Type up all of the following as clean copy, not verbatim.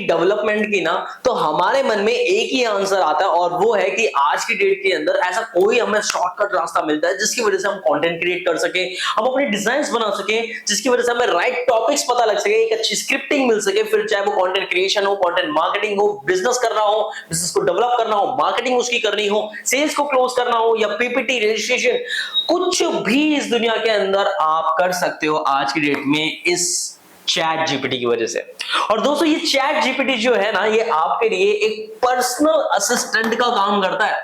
Development की ना, तो हमारे मन में एक ही आंसर आता है और वो है कि आज की डेट के अंदर ऐसा कोई हमें शॉर्टकट रास्ता मिलता है जिसकी वजह से हम कंटेंट क्रिएट कर सके, हम अपने डिजाइन्स बना सके, जिसकी वजह से हमें राइट टॉपिक्स पता लग सके, एक अच्छी स्क्रिप्टिंग मिल सके, फिर चाहे वो कंटेंट क्रिएशन हो, कंटेंट मार्केटिंग हो, बिजनेस करना हो, बिजनेस को डेवलप करना हो, मार्केटिंग उसकी करनी हो, सेल्स को क्लोज करना हो, या पीपीटी रजिस्ट्रेशन, कुछ भी इस दुनिया के अंदर आप कर सकते हो आज की डेट में इस चैट जीपीटी की वजह से। और दोस्तों ये चैट जीपीटी जो है ना, ये आपके लिए एक पर्सनल असिस्टेंट का काम करता है,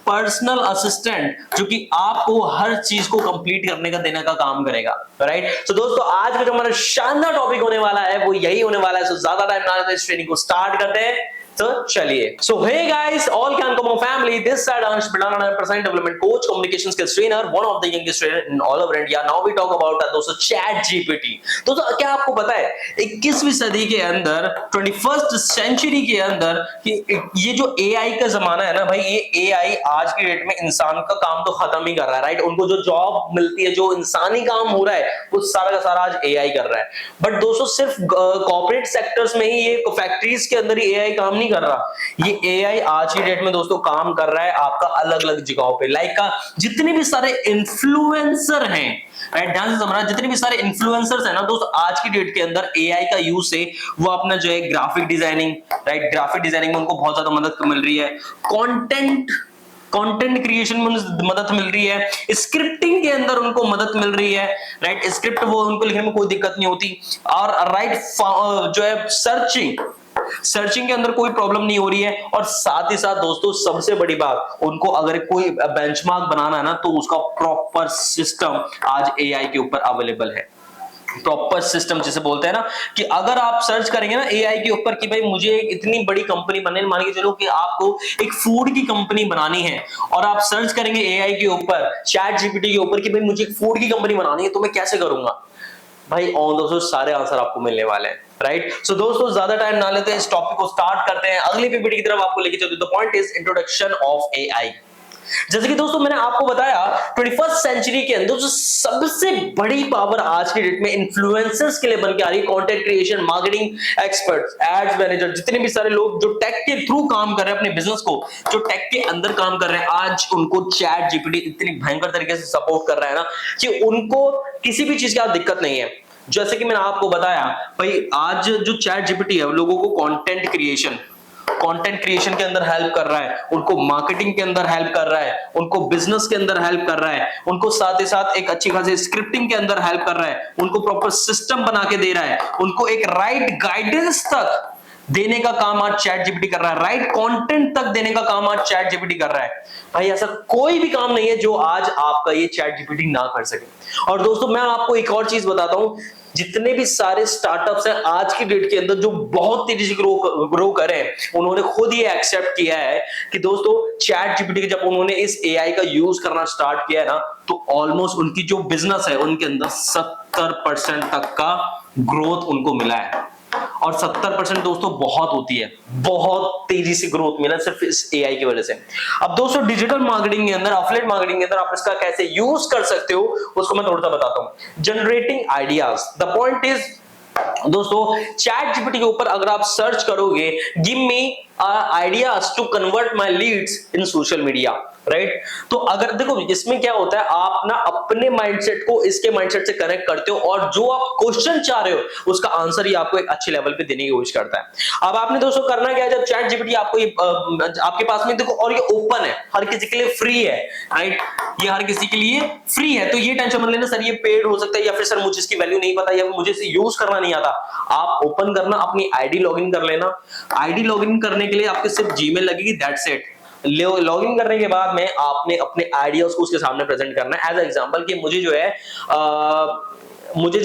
पर्सनल असिस्टेंट जो कि आपको हर चीज को कंप्लीट करने का देने का काम करेगा, राइट। तो दोस्तों आज का जो हमारा शानदार टॉपिक होने वाला है वो यही होने वाला है। सो ज्यादा टाइम ना लेते इस ट्रेनिंग को स्टार्ट करते हैं। तो चलिए, so hey guys, all can come family, this side Ansh Pidana, 100% development coach, communication skills trainer, one of the youngest trainer in all over India. Now we talk about दोस्तों chat GPT. दोस्तों क्या आपको पता है 21वीं सदी के अंदर, 21st सेंचुरी के अंदर, कि ये जो एआई का जमाना है ना भाई, ये एआई आज की डेट में इंसान का काम तो खत्म ही कर रहा है, राइट। उनको जो जॉब मिलती है, जो इंसानी काम हो रहा है, वो सारा का सारा आज एआई कर रहा है। बट दोस्तों सिर्फ कॉर्पोरेट सेक्टर्स में ही, ये फैक्ट्रीज के अंदर ही एआई काम नहीं कर रहा, ये एआई आज की डेट में दोस्तों काम कर रहा है आपका अलग अलग जगहों पे। लाइक जितने भी सारे इन्फ्लुएंसर हैं, राइट, ध्यान से समझना, जितने भी सारे इन्फ्लुएंसर्स हैं ना दोस्तों, आज की डेट के अंदर एआई का यूज से वो अपना जो है graphic designing, right, graphic designing में उनको बहुत ज्यादा मदद मिल रही है, कंटेंट क्रिएशन में मदद मिल रही है, स्क्रिप्टिंग के अंदर उनको मदद मिल रही है, राइट, स्क्रिप्ट वो उनको लिखने में कोई दिक्कत नहीं होती, और राइट जो है सर्चिंग के अंदर कोई प्रॉब्लम नहीं हो रही है। और साथ ही साथ दोस्तों सबसे बड़ी बात, उनको अगर कोई बेंचमार्क बनाना है ना, तो उसका प्रॉपर सिस्टम आज एआई के ऊपर अवेलेबल है। प्रॉपर सिस्टम जिसे बोलते हैं ना, कि अगर आप सर्च करेंगे ना एआई के ऊपर कि भाई मुझे एक इतनी बड़ी कंपनी बनानी, मान के चलो कि आपको एक फूड की कंपनी बनानी है, और आप सर्च करेंगे एआई के ऊपर, चैट जीपीटी के ऊपर कि भाई मुझे एक फूड की कंपनी बनानी है, तो मैं कैसे करूंगा भाई, ऑन दोस्तों सारे आंसर आपको मिलने वाले हैं, राइट। सो दोस्तों ज्यादा टाइम ना लेते हैं, इस टॉपिक को स्टार्ट करते हैं, अगली पीपीटी की तरफ आपको लेके चलते हैं। The point is introduction of AI. जैसे कि दोस्तों मैंने आपको बताया 21st सेंचुरी के अंदर जो सबसे बड़ी पावर आज की डेट में इन्फ्लुएंसर्स के लिए बन के आ रही है, content creation, marketing experts, ads manager, जितने भी सारे लोग जो टेक के थ्रू काम कर रहे हैं, अपने बिजनेस को जो टेक के अंदर काम कर रहे हैं, आज उनको चैट जीपीटी इतनी भयंकर तरीके से सपोर्ट कर रहा है ना, कि उनको किसी भी चीज की दिक्कत नहीं है। जैसे कि मैंने आपको बताया भाई, आज जो चैट जीपीटी है लोगों को कंटेंट क्रिएशन के अंदर हेल्प कर रहा है, उनको मार्केटिंग के अंदर हेल्प कर रहा है, उनको बिजनेस के अंदर हेल्प कर रहा है, उनको साथ ही साथ एक अच्छी खासी स्क्रिप्टिंग के अंदर हेल्प कर रहा है, उनको प्रॉपर सिस्टम बना के दे रहा है, उनको एक राइट गाइडेंस तक देने का काम आज चैट जीपीटी कर रहा है, राइट कंटेंट तक देने का काम आज चैट जीपीटी कर रहा है। भाई ऐसा कोई भी काम नहीं है जो आज आपका ये चैट जीपीटी ना कर सके। और दोस्तों मैं आपको एक और चीज बताता हूं, जितने भी सारे स्टार्टअप्स हैं आज की डेट के अंदर जो बहुत तेजी से ग्रो करें, उन्होंने खुद ये एक्सेप्ट किया है कि दोस्तों चैट जीपीटी के जब उन्होंने इस एआई का यूज करना स्टार्ट किया है ना, तो ऑलमोस्ट उनकी जो बिजनेस है उनके अंदर 70% तक का ग्रोथ उनको मिला है। और 70% दोस्तों बहुत होती है, बहुत तेजी से ग्रोथ मिला सिर्फ इस एआई की वजह से। अब दोस्तों डिजिटल मार्केटिंग के अंदर, एफिलिएट मार्केटिंग के अंदर आप इसका कैसे यूज कर सकते हो उसको मैं थोड़ा सा बताता हूं। Generating ideas, the point is दोस्तों चैट जीपीटी के ऊपर अगर आप सर्च करोगे give me ideas to convert my leads in social media, right, तो अगर देखो इसमें क्या होता है, आप ना अपने माइंडसेट को इसके माइंडसेट से कनेक्ट करते हो, और जो आप क्वेश्चन चाह रहे हो उसका आंसर ही आपको एक अच्छे लेवल पे देने की कोशिश करता है। अब आपने दोस्तों करना क्या है, जब चैट जीपीटी आपको आपके पास में देखो, और ये ओपन है, हर किसी के लिए फ्री है, राइट, ये हर किसी के लिए फ्री है, तो ये टेंशन मत लेना सर ये पेड हो सकता है, या फिर सर मुझे इसकी वैल्यू नहीं पता, या मुझे इसे यूज करना नहीं आता। आप ओपन करना, अपनी आईडी लॉगिन कर लेना, आईडी लॉगिन करने के लिए आपके सिर्फ जीमेल लगेगी, दैट्स इट। लॉगिन करने के बाद में आपने अपने आइडियाज को उसके सामने प्रेजेंट करना है। एज एग्जांपल कि मुझे जो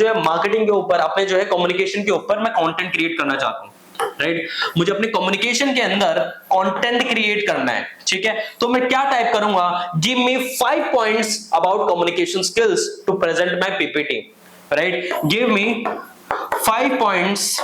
है मार्केटिंग के ऊपर, अपने जो है कम्युनिकेशन के ऊपर मैं कंटेंट क्रिएट करना चाहता हूं, राइट, मुझे अपने कम्युनिकेशन के अंदर कंटेंट क्रिएट करना है, ठीक है, तो मैं क्या टाइप करूंगा, give me 5 points about communication skills to present my PPT, right, give me 5 points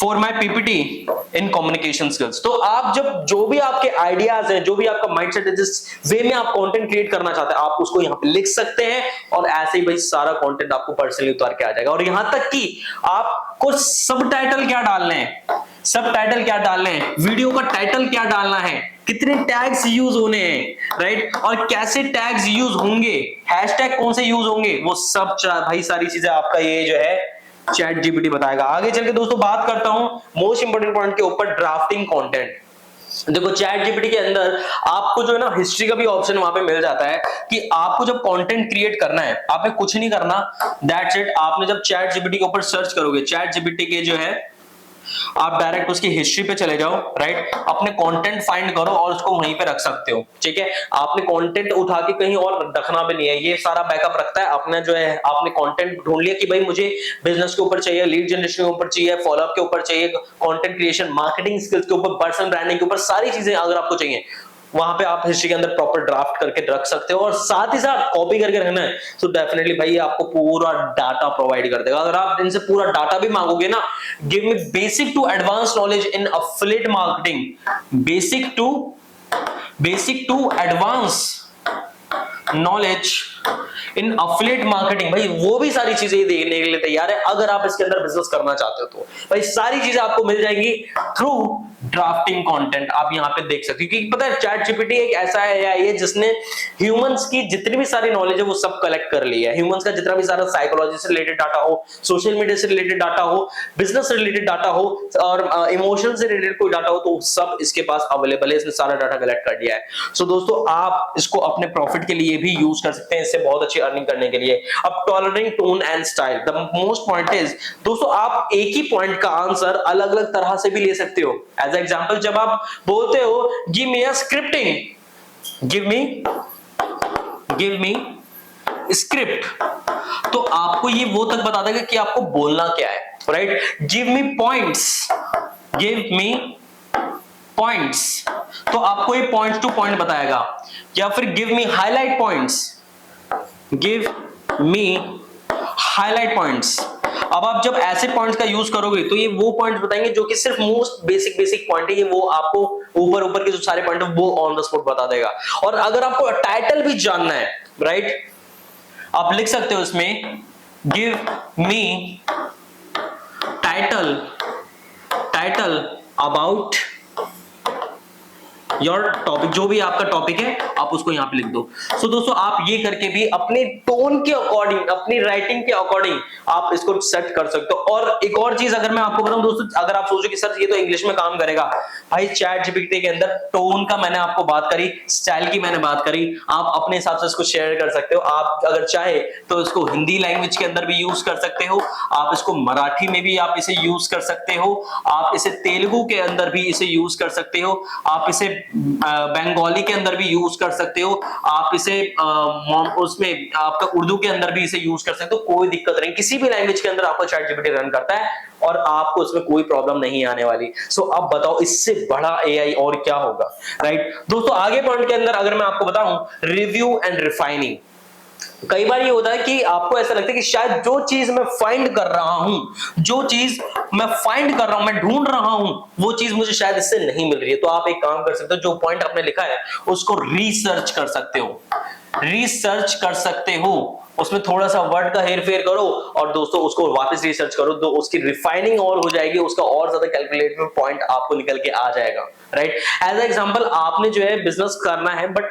for my PPT in communication skills. तो आप जब जो भी आपके आइडियाज हैं, जो भी आपका माइंडसेट है, जिस वे में आप कंटेंट क्रिएट करना चाहते हैं, आप उसको यहाँ पे लिख सकते हैं और ऐसे ही भाई सारा कंटेंट आपको पर्सनली उतार के आ जाएगा। और यहां तक कि आपको सब टाइटल क्या डालने हैं, सब टाइटल क्या डालने हैं, वीडियो का टाइटल क्या डालना है, कितने टैग्स यूज होने हैं, राइट, और कैसे टैग्स यूज होंगे, हैशटैग कौन से यूज होंगे, वो सब भाई सारी चीजें आपका ये जो है चैट जीपीटी बताएगा। आगे चल के दोस्तों बात करता हूं मोस्ट इंपोर्टेंट पॉइंट के ऊपर, ड्राफ्टिंग कंटेंट। देखो चैट जीपीटी के अंदर आपको जो है ना हिस्ट्री का भी ऑप्शन वहां पे मिल जाता है कि आपको जब कंटेंट क्रिएट करना है, आपने कुछ नहीं करना, दैट्स इट। आपने जब चैट जीपीटी के ऊपर सर्च करोगे, चैट जीपीटी के जो है आप डायरेक्ट उसकी हिस्ट्री पे चले जाओ, राइट, अपने कंटेंट फाइंड करो और उसको वहीं पे रख सकते हो, ठीक है। आपने कंटेंट उठा के कहीं और रखना भी नहीं है, ये सारा बैकअप रखता है। अपना जो है आपने कंटेंट ढूंढ लिया कि भाई मुझे बिजनेस के ऊपर चाहिए, लीड जनरेशन के ऊपर चाहिए, फॉलोअप के ऊपर चाहिए, कंटेंट क्रिएशन, मार्केटिंग स्किल्स के ऊपर, पर्सनल ब्रांडिंग के ऊपर, सारी चीजें अगर आपको चाहिए, वहां पे आप हिस्ट्री के अंदर प्रॉपर ड्राफ्ट करके रख सकते हो। और साथ ही साथ कॉपी करके रखना है तो डेफिनेटली भाई आपको पूरा डाटा प्रोवाइड कर देगा। अगर आप इनसे पूरा डाटा भी मांगोगे ना, give me basic to advance knowledge in affiliate marketing, basic to advance knowledge in affiliate marketing, भाई वो भी सारी चीजें देखने के लिए तैयार है। अगर आप इसके अंदर बिजनेस करना चाहते हो तो भाई सारी चीजें आपको मिल जाएंगी थ्रू ड्राफ्टिंग कंटेंट। आप यहाँ पे देख सकते हो, क्योंकि पता है चैट जीपीटी एक ऐसा एआई है जिसने ह्यूमंस की जितनी भी सारी नॉलेज है वो सब कलेक्ट कर लिया है। ह्यूमंस का जितना भी सारा साइकोलॉजी से रिलेटेड डाटा हो, सोशल मीडिया से रिलेटेड डाटा हो, बिजनेस से रिलेटेड डाटा हो और इमोशन से रिलेटेड कोई डाटा हो, तो सब इसके पास अवेलेबल है। इसने सारा डाटा कलेक्ट कर दिया है। सो दोस्तों आप इसको अपने प्रॉफिट के लिए भी यूज कर सकते हैं, इससे बहुत अच्छी अर्निंग करने के लिए। अब tailoring tone and style, the most point is दोस्तों आप एक ही पॉइंट का आंसर अलग अलग तरह से भी ले सकते हो। एज एग्जांपल जब आप बोलते हो गिव मी अ स्क्रिप्टिंग, गिव मी स्क्रिप्ट, तो आपको ये वो तक बता देगा कि आपको बोलना क्या है, राइट। गिव मी पॉइंट्स, तो आपको ये पॉइंट टू पॉइंट बताएगा। या फिर गिव मी हाईलाइट पॉइंट्स, अब आप जब ऐसे पॉइंट्स का यूज करोगे तो ये वो पॉइंट्स बताएंगे जो कि सिर्फ मोस्ट बेसिक पॉइंट है, ये वो आपको ऊपर के जो सारे पॉइंट है वो ऑन द स्पॉट बता देगा। और अगर आपको टाइटल भी जानना है, राइट, आप लिख सकते हो इसमें give me title about your topic, जो भी आपका टॉपिक है आप उसको यहां पे लिख दो। सो दोस्तों आप ये करके भी अपने टोन के अकॉर्डिंग, अपनी राइटिंग के अकॉर्डिंग आप इसको सेट कर सकते हो। और एक और चीज अगर मैं आपको बताऊं दोस्तों, अगर आप सोचो कि सर ये तो इंग्लिश में काम करेगा, भाई चैट जीपीटी के अंदर टोन का मैंने आपको बात करी, स्टाइल की मैंने बात करी, आप अपने हिसाब से इसको शेयर कर सकते हो। आप अगर चाहे तो इसको हिंदी लैंग्वेज के अंदर भी यूज कर सकते हो, आप इसको मराठी में भी आप इसे यूज कर सकते हो, आप इसे तेलुगु के अंदर भी इसे यूज कर सकते हो, आप इसे बंगाली के अंदर भी यूज कर सकते हो, आप इसे उसमें आपका उर्दू के अंदर भी इसे यूज कर सकते हो। कोई दिक्कत नहीं, किसी भी लैंग्वेज के अंदर आपको चैट जीपीटी रन करता है और आपको इसमें कोई प्रॉब्लम नहीं आने वाली। सो अब बताओ इससे बड़ा एआई और क्या होगा, राइट। दोस्तों आगे पॉइंट के अंदर अगर मैं आपको बताऊं रिव्यू एंड रिफाइनिंग, कई बार ये होता है कि आपको ऐसा लगता है कि शायद जो चीज मैं फाइंड कर रहा हूं, मैं ढूंढ रहा हूं, वो चीज मुझे शायद इससे नहीं मिल रही है। तो आप एक काम कर सकते हो, जो पॉइंट आपने लिखा है उसको रिसर्च कर सकते हो, उसमें थोड़ा सा वर्ड का हेरफेर करो और दोस्तों उसको वापस रिसर्च करो, तो उसकी रिफाइनिंग और हो जाएगी, उसका और ज्यादा कैलकुलेटेड पॉइंट आपको निकल के आ जाएगा, राइट। एज एग्जांपल आपने जो है बिजनेस करना है, but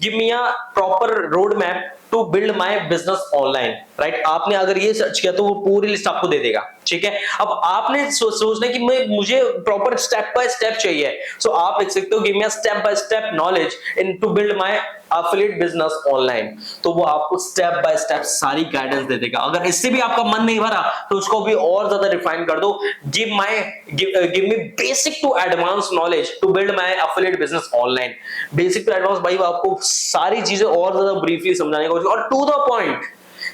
give me a proper road map to build my business online, right. आपने अगर ये सर्च किया तो वो पूरी लिस्ट आपको दे देगा, ठीक है। अब आपने सोचना कि मुझे प्रॉपर स्टेप बाय स्टेप चाहिए, सो आप लिख सकते हो give me a step by step knowledge in to build my affiliate business online, तो वो आपको स्टेप बाय स्टेप सारी गाइडेंस दे देगा। अगर इससे भी आपका मन नहीं भरा तो उसको भी और ज्यादा रिफाइन कर दो, give me basic to advance knowledge to build my affiliate business online. Basic to advance भाई आपको सारी चीजें और ज्यादा ब्रीफली समझाने की कोशिश, और टू द पॉइंट,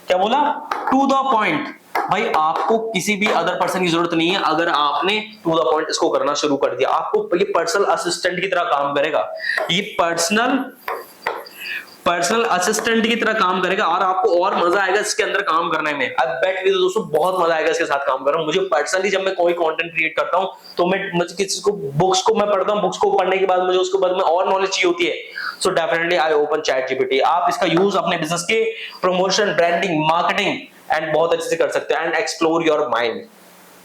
क्या बोला, टू द पॉइंट। भाई आपको किसी भी अदर पर्सन की जरूरत नहीं है, अगर आपने टू द पॉइंट इसको करना शुरू कर दिया, आपको ये पर्सनल असिस्टेंट की तरह काम करेगा। ये पर्सनल असिस्टेंट की तरह काम करेगा और आपको और मजा आएगा इसके अंदर काम करने में। आई बेट विद दोस्तों बहुत मजा आएगा इसके साथ काम करना। मुझे पर्सनली जब मैं कोई कंटेंट क्रिएट करता हूं तो मुझे किसी को बुक्स को मैं पढ़ता हूं, बुक्स को पढ़ने के बाद मुझे उसके बाद में और नॉलेज चाहिए होती है, so definitely I open chat GPT. आप इसका यूज अपने बिजनेस के प्रमोशन, ब्रांडिंग, मार्केटिंग एंड बहुत अच्छे से कर सकते हैं एंड एक्सप्लोर योर माइंड।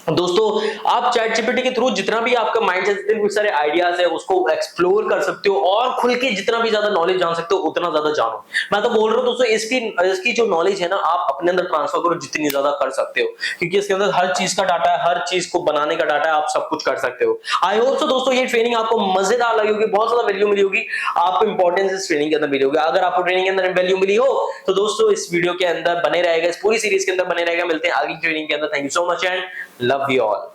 दोस्तों आप चैट जीपीटी के थ्रू जितना भी आपका माइंड से जितने भी सारे आइडियाज है उसको एक्सप्लोर कर सकते हो और खुल के जितना भी ज्यादा नॉलेज जान सकते हो उतना ज्यादा जानो। मैं तो बोल रहा हूं दोस्तों इसकी जो नॉलेज है ना आप अपने अंदर ट्रांसफर करो जितनी ज्यादा कर सकते हो, क्योंकि इसके अंदर हर चीज का डाटा है, हर चीज को बनाने का डाटा है, आप सब कुछ कर सकते हो। आई होप सो दोस्तों ये ट्रेनिंग आपको मजेदार लगी होगी, बहुत ज्यादा वैल्यू मिली होगी आपको, इंपॉर्टेंस इस ट्रेनिंग के अंदर मिली होगी। अगर आपको ट्रेनिंग के अंदर वैल्यू मिली हो तो दोस्तों इस वीडियो के अंदर बने रहेगा, इस पूरी सीरीज के अंदर बने रहेगा। मिलते हैं आगे ट्रेनिंग के अंदर। Thank you so much and love you all.